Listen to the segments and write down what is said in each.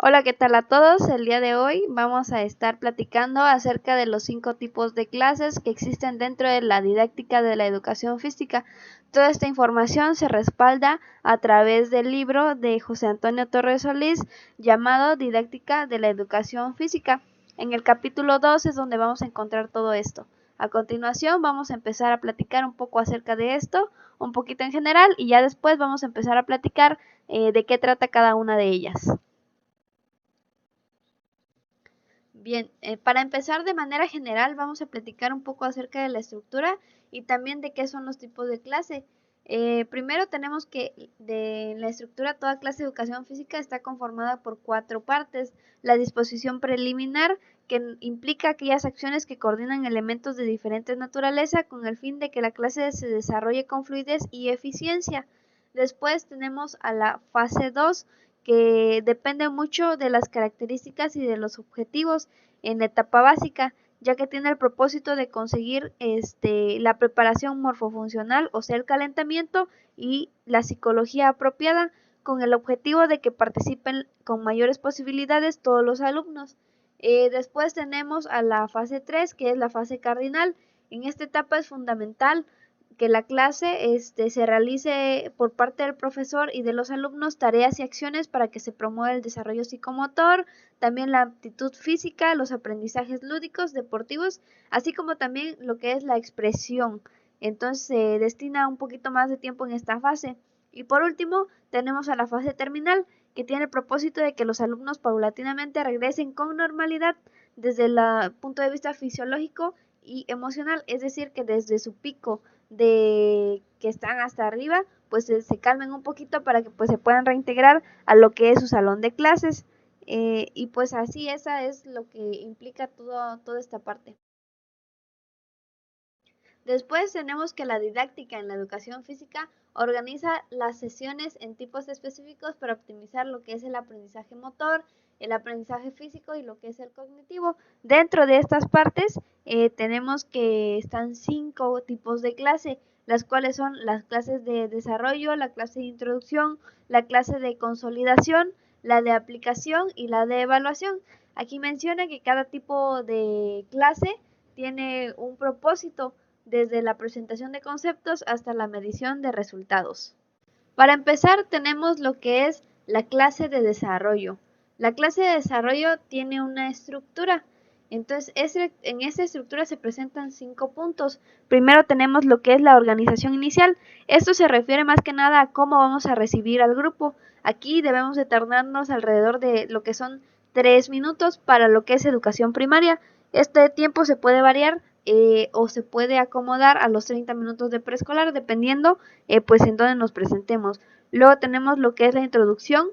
Hola, ¿qué tal a todos? El día de hoy vamos a estar platicando acerca de los 5 tipos de clases que existen dentro de la didáctica de la educación física. Toda esta información se respalda a través del libro de José Antonio Torres Solís llamado Didáctica de la Educación Física. En el capítulo 2 es donde vamos a encontrar todo esto. A continuación vamos a empezar a platicar un poco acerca de esto, un poquito en general, y ya después vamos a empezar a platicar de qué trata cada una de ellas. Bien, para empezar de manera general vamos a platicar un poco acerca de la estructura y también de qué son los tipos de clase. Primero tenemos que de la estructura toda clase de educación física está conformada por 4 partes. La disposición preliminar, que implica aquellas acciones que coordinan elementos de diferentes naturaleza con el fin de que la clase se desarrolle con fluidez y eficiencia. Después tenemos a la fase 2, que depende mucho de las características y de los objetivos en la etapa básica, ya que tiene el propósito de conseguir la preparación morfofuncional, o sea, el calentamiento y la psicología apropiada, con el objetivo de que participen con mayores posibilidades todos los alumnos. Después tenemos a la fase 3, que es la fase cardinal. En esta etapa es fundamental que la clase se realice por parte del profesor y de los alumnos tareas y acciones para que se promueva el desarrollo psicomotor, también la aptitud física, los aprendizajes lúdicos, deportivos, así como también lo que es la expresión. Entonces se destina un poquito más de tiempo en esta fase. Y por último tenemos a la fase terminal, que tiene el propósito de que los alumnos paulatinamente regresen con normalidad desde el punto de vista fisiológico y emocional, es decir, que desde su pico de que están hasta arriba, pues se calmen un poquito para que pues se puedan reintegrar a lo que es su salón de clases. Y pues así esa es lo que implica toda esta parte. Después tenemos que la didáctica en la educación física organiza las sesiones en tipos específicos para optimizar lo que es el aprendizaje motor, el aprendizaje físico y lo que es el cognitivo. Dentro de estas partes tenemos que están 5 tipos de clase, las cuales son las clases de desarrollo, la clase de introducción, la clase de consolidación, la de aplicación y la de evaluación. Aquí menciona que cada tipo de clase tiene un propósito, desde la presentación de conceptos hasta la medición de resultados. Para empezar, tenemos lo que es la clase de desarrollo. La clase de desarrollo tiene una estructura. Entonces, en esa estructura se presentan 5 puntos. Primero tenemos lo que es la organización inicial. Esto se refiere más que nada a cómo vamos a recibir al grupo. Aquí debemos de tardarnos alrededor de lo que son 3 minutos para lo que es educación primaria. Este tiempo se puede variar o se puede acomodar a los 30 minutos de preescolar, dependiendo pues en dónde nos presentemos. Luego tenemos lo que es la introducción.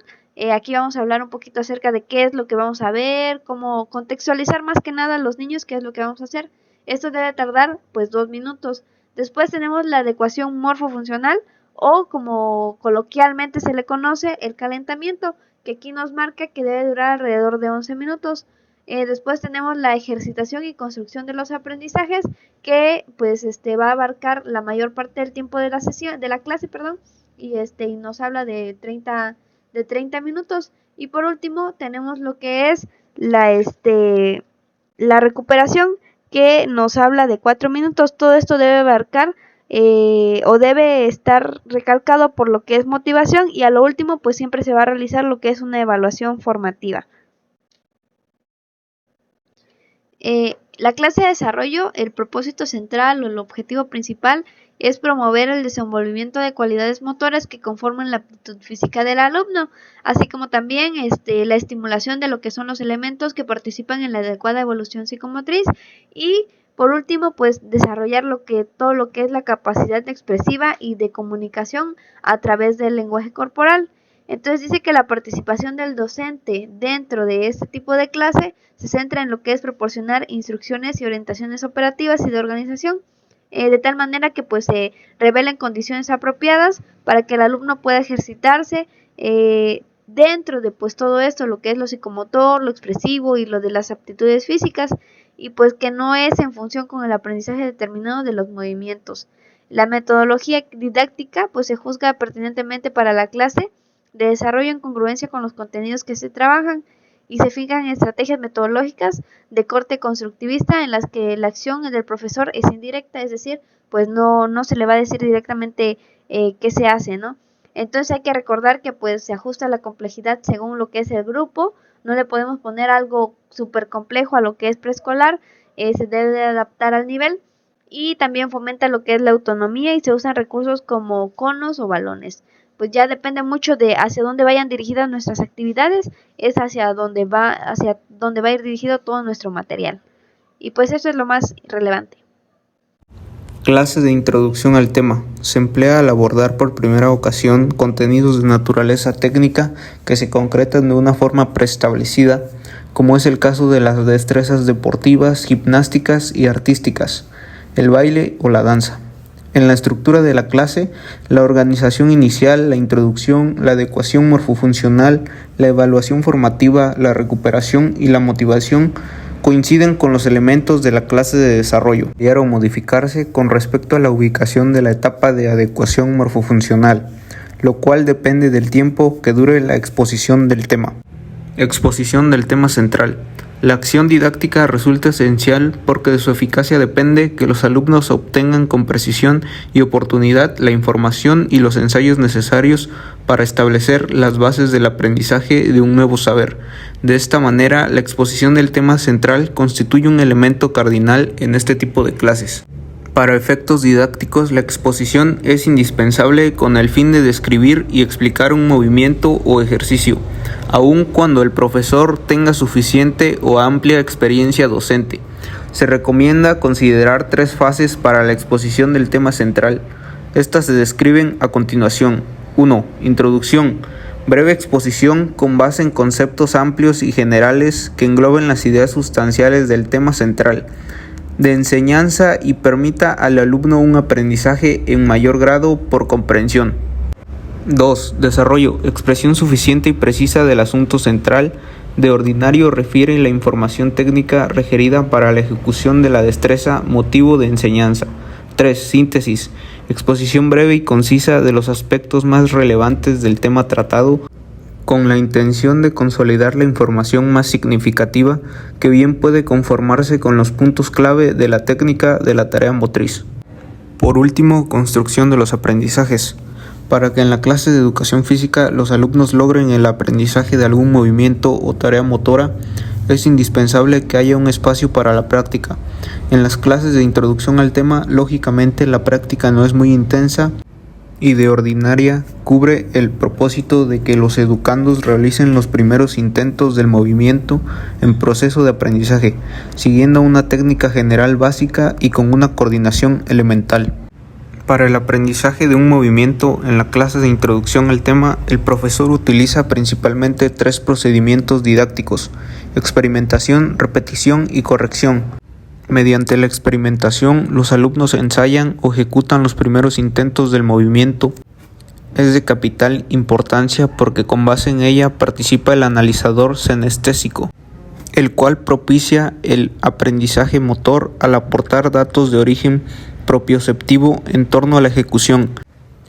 Aquí vamos a hablar un poquito acerca de qué es lo que vamos a ver, cómo contextualizar más que nada a los niños qué es lo que vamos a hacer. Esto debe tardar pues 2 minutos. Después tenemos la adecuación morfofuncional, o como coloquialmente se le conoce, el calentamiento, que aquí nos marca que debe durar alrededor de 11 minutos. Después tenemos la ejercitación y construcción de los aprendizajes, que pues va a abarcar la mayor parte del tiempo de la sesión, de la clase, perdón, y nos habla de 30 minutos. Y por último tenemos lo que es la recuperación, que nos habla de 4 minutos. Todo esto debe abarcar o debe estar recalcado por lo que es motivación, y a lo último pues siempre se va a realizar lo que es una evaluación formativa. La clase de desarrollo, el propósito central o el objetivo principal es promover el desenvolvimiento de cualidades motoras que conforman la aptitud física del alumno, así como también la estimulación de lo que son los elementos que participan en la adecuada evolución psicomotriz, y por último pues desarrollar todo lo que es la capacidad expresiva y de comunicación a través del lenguaje corporal. Entonces dice que la participación del docente dentro de este tipo de clase se centra en lo que es proporcionar instrucciones y orientaciones operativas y de organización, de tal manera que pues se revelen condiciones apropiadas para que el alumno pueda ejercitarse dentro de pues todo esto, lo que es lo psicomotor, lo expresivo y lo de las aptitudes físicas, y pues que no es en función con el aprendizaje determinado de los movimientos. La metodología didáctica pues se juzga pertinentemente para la clase de desarrollo en congruencia con los contenidos que se trabajan. y se fijan estrategias metodológicas de corte constructivista en las que la acción del profesor es indirecta, es decir, pues no se le va a decir directamente qué se hace, ¿no? Entonces hay que recordar que pues se ajusta la complejidad según lo que es el grupo, no le podemos poner algo súper complejo a lo que es preescolar, se debe adaptar al nivel y también fomenta lo que es la autonomía y se usan recursos como conos o balones. Pues ya depende mucho de hacia dónde vayan dirigidas nuestras actividades, es hacia dónde va a ir dirigido todo nuestro material. Y pues eso es lo más relevante. Clase de introducción al tema. Se emplea al abordar por primera ocasión contenidos de naturaleza técnica que se concretan de una forma preestablecida, como es el caso de las destrezas deportivas, gimnásticas y artísticas, el baile o la danza. En la estructura de la clase, la organización inicial, la introducción, la adecuación morfofuncional, la evaluación formativa, la recuperación y la motivación coinciden con los elementos de la clase de desarrollo, cambiar o modificarse con respecto a la ubicación de la etapa de adecuación morfofuncional, lo cual depende del tiempo que dure la exposición del tema. Exposición del tema central. La acción didáctica resulta esencial porque de su eficacia depende que los alumnos obtengan con precisión y oportunidad la información y los ensayos necesarios para establecer las bases del aprendizaje de un nuevo saber. De esta manera, la exposición del tema central constituye un elemento cardinal en este tipo de clases. Para efectos didácticos, la exposición es indispensable con el fin de describir y explicar un movimiento o ejercicio, aun cuando el profesor tenga suficiente o amplia experiencia docente. Se recomienda considerar 3 fases para la exposición del tema central. Estas se describen a continuación. 1. Introducción. Breve exposición con base en conceptos amplios y generales que engloben las ideas sustanciales del tema central, de enseñanza y permita al alumno un aprendizaje en mayor grado por comprensión. 2. Desarrollo. Expresión suficiente y precisa del asunto central. De ordinario refiere la información técnica requerida para la ejecución de la destreza motivo de enseñanza. 3. Síntesis. Exposición breve y concisa de los aspectos más relevantes del tema tratado, con la intención de consolidar la información más significativa que bien puede conformarse con los puntos clave de la técnica de la tarea motriz. Por último, construcción de los aprendizajes. Para que en la clase de educación física los alumnos logren el aprendizaje de algún movimiento o tarea motora, es indispensable que haya un espacio para la práctica. En las clases de introducción al tema, lógicamente la práctica no es muy intensa y de ordinaria cubre el propósito de que los educandos realicen los primeros intentos del movimiento en proceso de aprendizaje, siguiendo una técnica general básica y con una coordinación elemental. Para el aprendizaje de un movimiento en la clase de introducción al tema, el profesor utiliza principalmente 3 procedimientos didácticos: experimentación, repetición y corrección. Mediante la experimentación, los alumnos ensayan o ejecutan los primeros intentos del movimiento. Es de capital importancia porque con base en ella participa el analizador senestésico, el cual propicia el aprendizaje motor al aportar datos de origen propioceptivo en torno a la ejecución.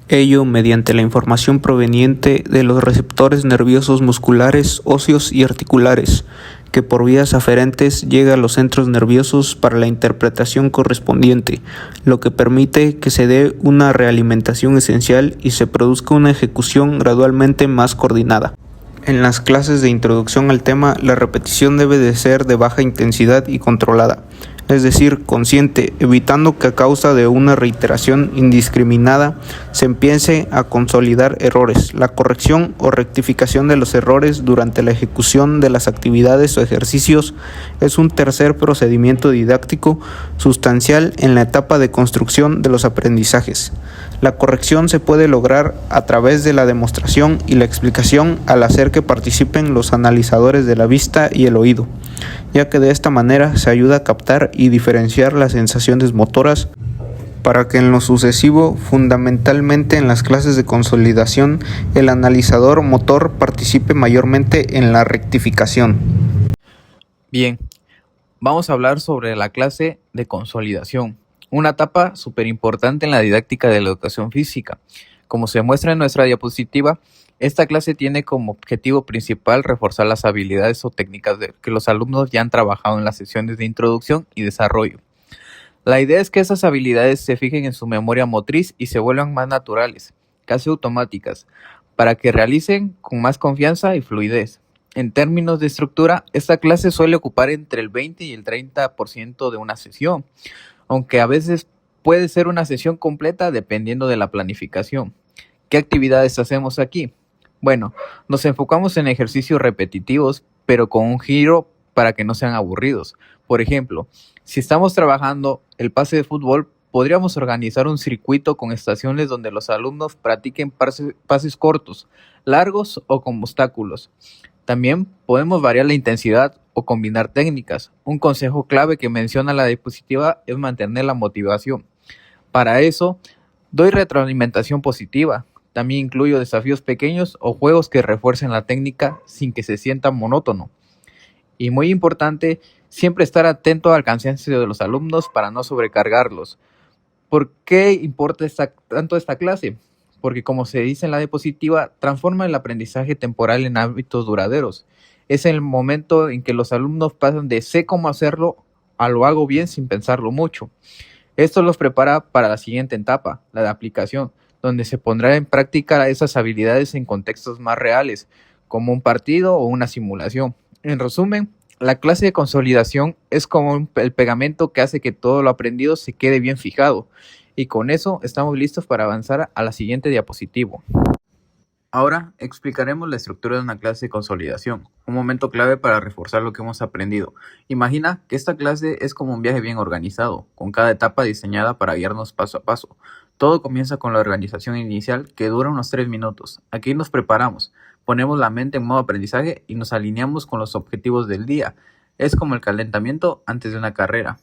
Ello mediante la información proveniente de los receptores nerviosos musculares, óseos y articulares, que por vías aferentes llega a los centros nerviosos para la interpretación correspondiente, lo que permite que se dé una realimentación esencial y se produzca una ejecución gradualmente más coordinada. En las clases de introducción al tema, la repetición debe de ser de baja intensidad y controlada, es decir, consciente, evitando que a causa de una reiteración indiscriminada se empiece a consolidar errores. La corrección o rectificación de los errores durante la ejecución de las actividades o ejercicios es un tercer procedimiento didáctico sustancial en la etapa de construcción de los aprendizajes. La corrección se puede lograr a través de la demostración y la explicación al hacer que participen los analizadores de la vista y el oído, ya que de esta manera se ayuda a captar y diferenciar las sensaciones motoras para que en lo sucesivo, fundamentalmente en las clases de consolidación, el analizador motor participe mayormente en la rectificación. Bien, vamos a hablar sobre la clase de consolidación, una etapa súper importante en la didáctica de la educación física. Como se muestra en nuestra diapositiva, Esta clase tiene como objetivo principal reforzar las habilidades o técnicas que los alumnos ya han trabajado en las sesiones de introducción y desarrollo. La idea es que esas habilidades se fijen en su memoria motriz y se vuelvan más naturales, casi automáticas, para que realicen con más confianza y fluidez. En términos de estructura, esta clase suele ocupar entre el 20 y el 30% de una sesión, aunque a veces puede ser una sesión completa dependiendo de la planificación. ¿Qué actividades hacemos aquí? Bueno, nos enfocamos en ejercicios repetitivos, pero con un giro para que no sean aburridos. Por ejemplo, si estamos trabajando el pase de fútbol, podríamos organizar un circuito con estaciones donde los alumnos practiquen pases cortos, largos o con obstáculos. También podemos variar la intensidad o combinar técnicas. Un consejo clave que menciona la diapositiva es mantener la motivación. Para eso, doy retroalimentación positiva. También incluyo desafíos pequeños o juegos que refuercen la técnica sin que se sienta monótono. Y muy importante, siempre estar atento al cansancio de los alumnos para no sobrecargarlos. ¿Por qué importa tanto esta clase? Porque como se dice en la diapositiva, transforma el aprendizaje temporal en hábitos duraderos. Es el momento en que los alumnos pasan de sé cómo hacerlo a lo hago bien sin pensarlo mucho. Esto los prepara para la siguiente etapa, la de aplicación, donde se pondrá en práctica esas habilidades en contextos más reales, como un partido o una simulación. En resumen, la clase de consolidación es como el pegamento que hace que todo lo aprendido se quede bien fijado. Y con eso estamos listos para avanzar a la siguiente diapositiva. Ahora explicaremos la estructura de una clase de consolidación, un momento clave para reforzar lo que hemos aprendido. Imagina que esta clase es como un viaje bien organizado, con cada etapa diseñada para guiarnos paso a paso. Todo comienza con la organización inicial que dura unos 3 minutos. Aquí nos preparamos, ponemos la mente en modo aprendizaje y nos alineamos con los objetivos del día. Es como el calentamiento antes de una carrera.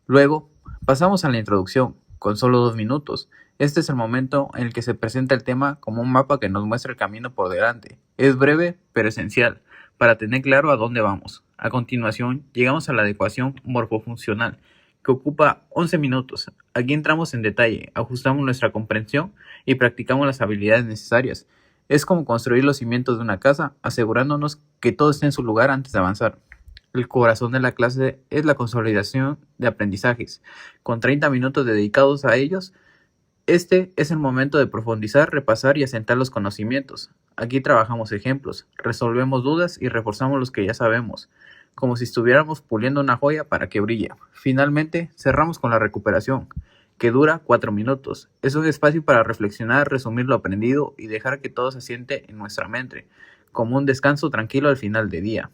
Luego, pasamos a la introducción, con solo 2 minutos. Este es el momento en el que se presenta el tema como un mapa que nos muestra el camino por delante. Es breve, pero esencial, para tener claro a dónde vamos. A continuación, llegamos a la adecuación morfofuncional, que ocupa 11 minutos. Aquí entramos en detalle, ajustamos nuestra comprensión y practicamos las habilidades necesarias. Es como construir los cimientos de una casa, asegurándonos que todo esté en su lugar antes de avanzar. El corazón de la clase es la consolidación de aprendizajes. Con 30 minutos dedicados a ellos, este es el momento de profundizar, repasar y asentar los conocimientos. Aquí trabajamos ejemplos, resolvemos dudas y reforzamos los que ya sabemos, como si estuviéramos puliendo una joya para que brille. Finalmente, cerramos con la recuperación, que dura 4 minutos. Es un espacio para reflexionar, resumir lo aprendido y dejar que todo se asiente en nuestra mente, como un descanso tranquilo al final del día.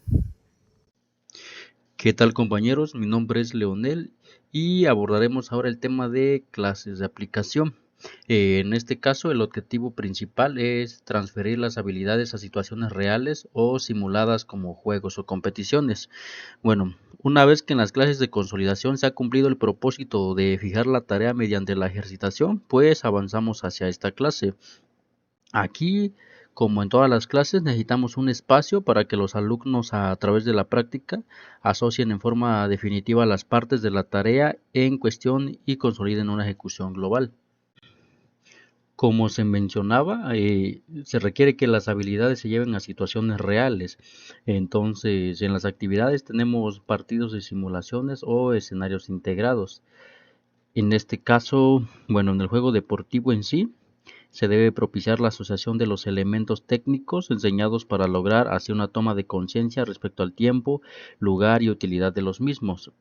¿Qué tal, compañeros? Mi nombre es Leonel y abordaremos ahora el tema de clases de aplicación. En este caso, el objetivo principal es transferir las habilidades a situaciones reales o simuladas como juegos o competiciones. Bueno, una vez que en las clases de consolidación se ha cumplido el propósito de fijar la tarea mediante la ejercitación, pues avanzamos hacia esta clase. Aquí, como en todas las clases, necesitamos un espacio para que los alumnos a través de la práctica asocien en forma definitiva las partes de la tarea en cuestión y consoliden una ejecución global. Como se mencionaba, se requiere que las habilidades se lleven a situaciones reales. Entonces, en las actividades tenemos partidos de simulaciones o escenarios integrados. En este caso, bueno, en el juego deportivo en sí, se debe propiciar la asociación de los elementos técnicos enseñados para lograr así una toma de conciencia respecto al tiempo, lugar y utilidad de los mismos.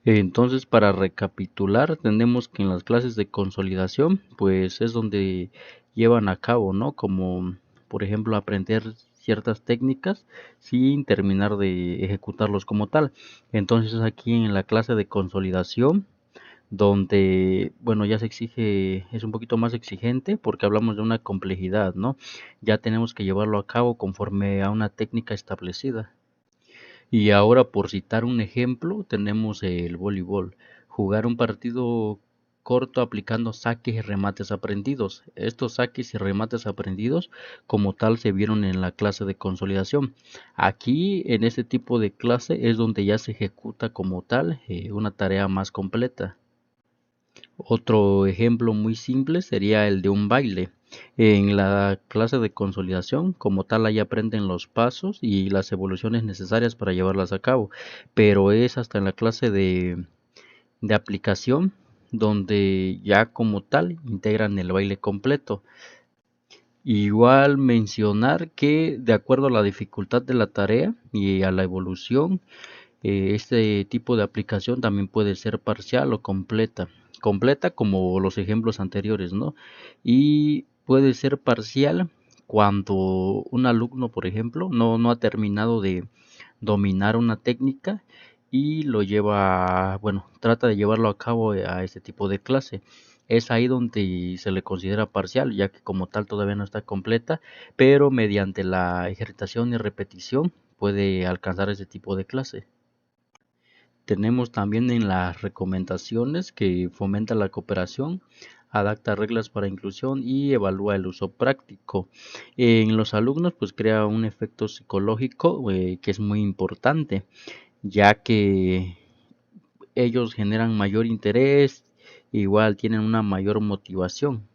Entonces, para recapitular, tenemos que en las clases de consolidación, pues es donde llevan a cabo, ¿no? Como, por ejemplo, aprender ciertas técnicas sin terminar de ejecutarlos como tal. Entonces, aquí en la clase de consolidación, donde, bueno, ya se exige, es un poquito más exigente porque hablamos de una complejidad, ¿no? Ya tenemos que llevarlo a cabo conforme a una técnica establecida. Y ahora, por citar un ejemplo, tenemos el voleibol. Jugar un partido corto aplicando saques y remates aprendidos. Estos saques y remates aprendidos como tal se vieron en la clase de consolidación. Aquí en este tipo de clase es donde ya se ejecuta como tal una tarea más completa. Otro ejemplo muy simple sería el de un baile. En la clase de consolidación, como tal, ahí aprenden los pasos y las evoluciones necesarias para llevarlas a cabo, pero es hasta en la clase de aplicación donde ya como tal integran el baile completo. Igual mencionar que de acuerdo a la dificultad de la tarea y a la evolución, este tipo de aplicación también puede ser parcial o completa. Completa como los ejemplos anteriores, ¿no? Y puede ser parcial cuando un alumno, por ejemplo, no ha terminado de dominar una técnica y lo lleva, bueno, trata de llevarlo a cabo a este tipo de clase. Es ahí donde se le considera parcial, ya que como tal todavía no está completa, pero mediante la ejercitación y repetición puede alcanzar ese tipo de clase. Tenemos también en las recomendaciones que fomenta la cooperación, adapta reglas para inclusión y evalúa el uso práctico. En los alumnos pues crea un efecto psicológico que es muy importante, ya que ellos generan mayor interés, igual tienen una mayor motivación,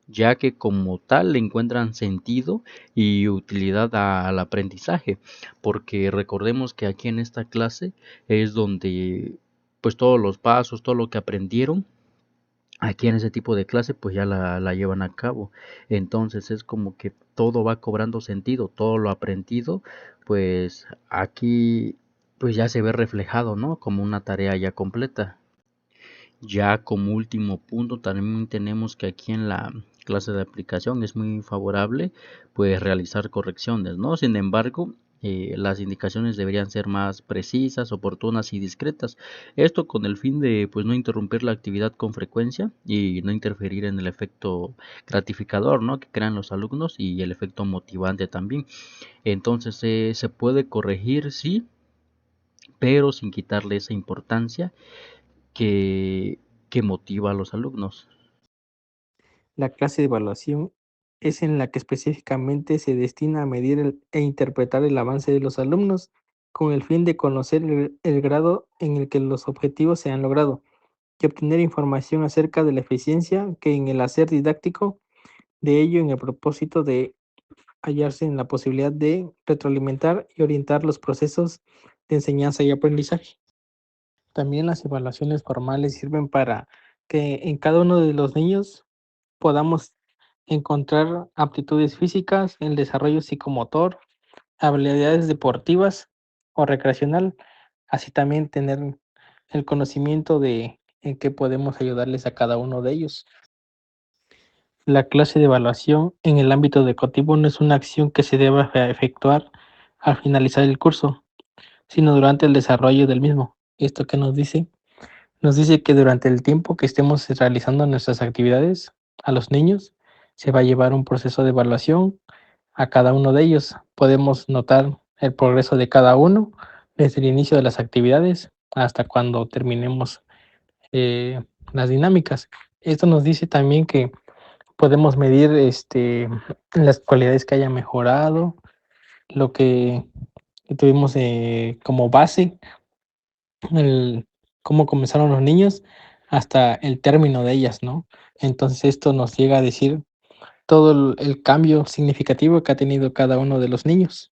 ya que como tal le encuentran sentido y utilidad al aprendizaje, porque recordemos que aquí en esta clase es donde pues todos los pasos, todo lo que aprendieron aquí en ese tipo de clase pues ya la llevan a cabo. Entonces es como que todo va cobrando sentido, todo lo aprendido pues aquí pues ya se ve reflejado, ¿no? Como una tarea ya completa. Ya como último punto, también tenemos que aquí en la clase de aplicación es muy favorable pues realizar correcciones, ¿no? Sin embargo, las indicaciones deberían ser más precisas, oportunas y discretas. Esto con el fin de pues no interrumpir la actividad con frecuencia y no interferir en el efecto gratificador, ¿no? Que crean los alumnos y el efecto motivante también. Entonces se puede corregir, sí, pero sin quitarle esa importancia que, que motiva a los alumnos. La clase de evaluación es en la que específicamente se destina a medir e interpretar el avance de los alumnos con el fin de conocer el grado en el que los objetivos se han logrado y obtener información acerca de la eficiencia que en el hacer didáctico de ello en el propósito de hallarse en la posibilidad de retroalimentar y orientar los procesos de enseñanza y aprendizaje. También las evaluaciones formales sirven para que en cada uno de los niños podamos encontrar aptitudes físicas, el desarrollo psicomotor, habilidades deportivas o recreacional, así también tener el conocimiento de en qué podemos ayudarles a cada uno de ellos. La clase de evaluación en el ámbito educativo no es una acción que se deba efectuar al finalizar el curso, sino durante el desarrollo del mismo. ¿Esto qué nos dice? Nos dice que durante el tiempo que estemos realizando nuestras actividades a los niños, se va a llevar un proceso de evaluación a cada uno de ellos. Podemos notar el progreso de cada uno desde el inicio de las actividades hasta cuando terminemos las dinámicas. Esto nos dice también que podemos medir las cualidades que haya mejorado, lo que tuvimos como base el cómo comenzaron los niños hasta el término de ellas, ¿no? Entonces esto nos llega a decir todo el cambio significativo que ha tenido cada uno de los niños.